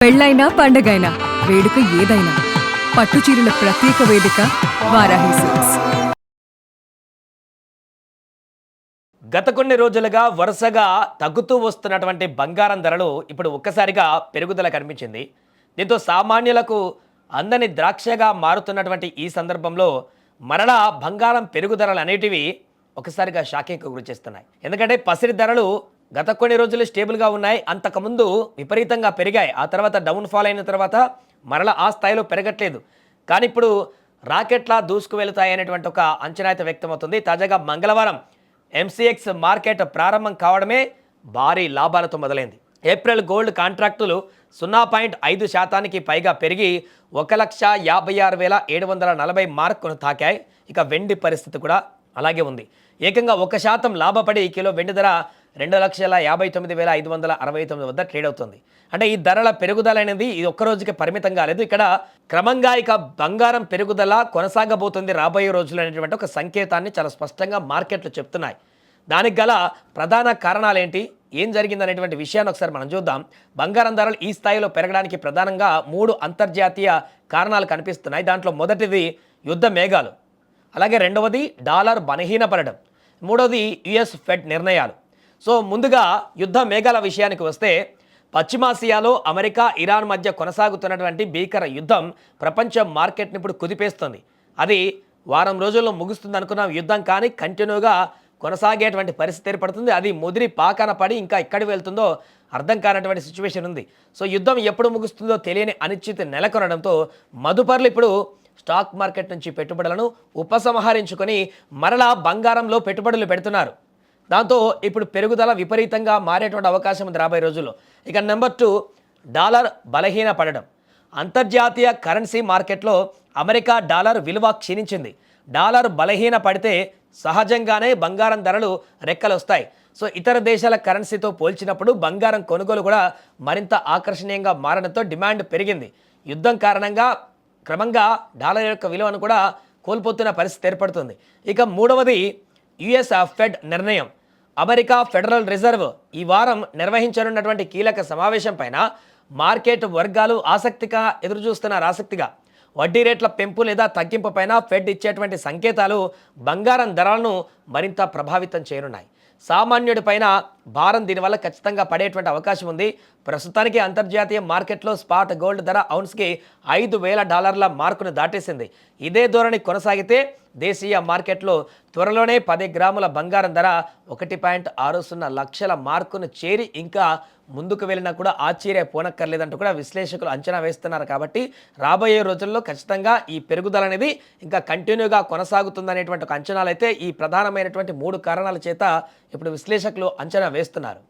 పెళ్ళైనా పండగైనా వేడుక ఏదైనా పట్టుచీరల ప్రత్యేక వేదిక వారాహి సిల్క్స్. గత కొన్ని రోజులుగా వరుసగా తగ్గుతూ వస్తున్నటువంటి బంగారం ధరలు ఇప్పుడు ఒక్కసారిగా పెరుగుదల కనిపించింది. దీంతో సామాన్యులకు అందని ద్రాక్షగా మారుతున్నటువంటి ఈ సందర్భంలో మరలా బంగారం పెరుగుదలలు అనేటివి ఒకసారిగా షాకింగ్కు గురి చేస్తున్నాయి. ఎందుకంటే పసిడి ధరలు గత కొన్ని రోజులు స్టేబుల్గా ఉన్నాయి, అంతకుముందు విపరీతంగా పెరిగాయి. ఆ తర్వాత డౌన్ఫాల్ అయిన తర్వాత మరలా ఆ స్థాయిలో పెరగట్లేదు. కానీ ఇప్పుడు రాకెట్లా దూసుకు వెళుతాయి అనేటువంటి ఒక అంచనా అయితే వ్యక్తమవుతుంది. తాజాగా మంగళవారం ఎంసీఎక్స్ మార్కెట్ ప్రారంభం కావడమే భారీ లాభాలతో మొదలైంది. ఏప్రిల్ గోల్డ్ కాంట్రాక్టులు 0.5% పైగా పెరిగి 1,56,740 మార్కును తాకాయి. ఇక వెండి పరిస్థితి కూడా అలాగే ఉంది. ఏకంగా 1% లాభపడి కిలో వెండి ధర 2,59,569 వద్ద ట్రేడ్ అవుతుంది. అంటే ఈ ధరల పెరుగుదల అనేది ఇది ఒక్క రోజుకి పరిమితం కాలేదు. ఇక్కడ క్రమంగా ఇక బంగారం పెరుగుదల కొనసాగబోతుంది రాబోయే రోజులు అనేటువంటి ఒక సంకేతాన్ని చాలా స్పష్టంగా మార్కెట్లు చెప్తున్నాయి. దానికి గల ప్రధాన కారణాలు ఏంటి, ఏం జరిగింది అనేటువంటి విషయాన్ని ఒకసారి మనం చూద్దాం. బంగారం ధరలు ఈ స్థాయిలో పెరగడానికి ప్రధానంగా 3 అంతర్జాతీయ కారణాలు కనిపిస్తున్నాయి. దాంట్లో మొదటిది యుద్ధ మేఘాలు, అలాగే రెండవది డాలర్ బలహీనపడడం, మూడవది యుఎస్ ఫెడ్ నిర్ణయాలు. సో ముందుగా యుద్ధ మేఘాల విషయానికి వస్తే పశ్చిమాసియాలో అమెరికా ఇరాన్ మధ్య కొనసాగుతున్నటువంటి భీకర యుద్ధం ప్రపంచ మార్కెట్ని ఇప్పుడు కుదిపేస్తుంది. అది వారం రోజుల్లో ముగుస్తుంది అనుకున్నాం యుద్ధం, కానీ కంటిన్యూగా కొనసాగేటువంటి పరిస్థితి ఏర్పడుతుంది. అది ముదిరి పాకాన పడి ఇంకా ఎక్కడికి వెళ్తుందో అర్థం కానటువంటి సిచ్యువేషన్ ఉంది. సో యుద్ధం ఎప్పుడు ముగుస్తుందో తెలియని అనిశ్చితి నెలకొనడంతో మదుపర్లు ఇప్పుడు స్టాక్ మార్కెట్ నుంచి పెట్టుబడులను ఉపసంహరించుకొని మరలా బంగారంలో పెట్టుబడులు పెడుతున్నారు. దాంతో ఇప్పుడు పెరుగుదల విపరీతంగా మారేటువంటి అవకాశం ఉంది రాబోయే రోజుల్లో. ఇక నెంబర్ 2, డాలర్ బలహీన పడడం. అంతర్జాతీయ కరెన్సీ మార్కెట్లో అమెరికా డాలర్ విలువ క్షీణించింది. డాలర్ బలహీన పడితే సహజంగానే బంగారం ధరలు రెక్కలు వస్తాయి. సో ఇతర దేశాల కరెన్సీతో పోల్చినప్పుడు బంగారం కొనుగోలు కూడా మరింత ఆకర్షణీయంగా మారడంతో డిమాండ్ పెరిగింది. యుద్ధం కారణంగా క్రమంగా డాలర్ యొక్క విలువను కూడా కోల్పోతున్న పరిస్థితి ఏర్పడుతుంది. ఇక మూడవది యుఎస్ ఫెడ్ నిర్ణయం. అమెరికా ఫెడరల్ రిజర్వ్ ఈ వారం నిర్వహించనున్నటువంటి కీలక సమావేశం పైన మార్కెట్ వర్గాలు ఆసక్తిగా ఎదురుచూస్తున్నారు. ఆసక్తిగా వడ్డీ రేట్ల పెంపు లేదా తగ్గింపు పైన ఫెడ్ ఇచ్చేటువంటి సంకేతాలు బంగారం ధరలను మరింత ప్రభావితం చేయనున్నాయి. సామాన్యుడి పైన భారం దీనివల్ల ఖచ్చితంగా పడేటువంటి అవకాశం ఉంది. ప్రస్తుతానికి అంతర్జాతీయ మార్కెట్లో స్పాట్ గోల్డ్ ధర ఔన్స్కి $5,000 మార్కును దాటేసింది. ఇదే ధోరణి కొనసాగితే దేశీయ మార్కెట్లో త్వరలోనే 10 గ్రాముల బంగారం ధర 1.60 లక్షల మార్కును చేరి ఇంకా ముందుకు వెళ్ళినా కూడా ఆశ్చర్యపోనక్కర్లేదంటూ కూడా విశ్లేషకులు అంచనా వేస్తున్నారు. కాబట్టి రాబోయే రోజుల్లో ఖచ్చితంగా ఈ పెరుగుదల అనేది ఇంకా కంటిన్యూగా కొనసాగుతుందనేటువంటి ఒక అంచనాలు అయితే ఈ ప్రధానమైనటువంటి 3 కారణాల చేత ఇప్పుడు విశ్లేషకులు అంచనా వేస్తున్నారు.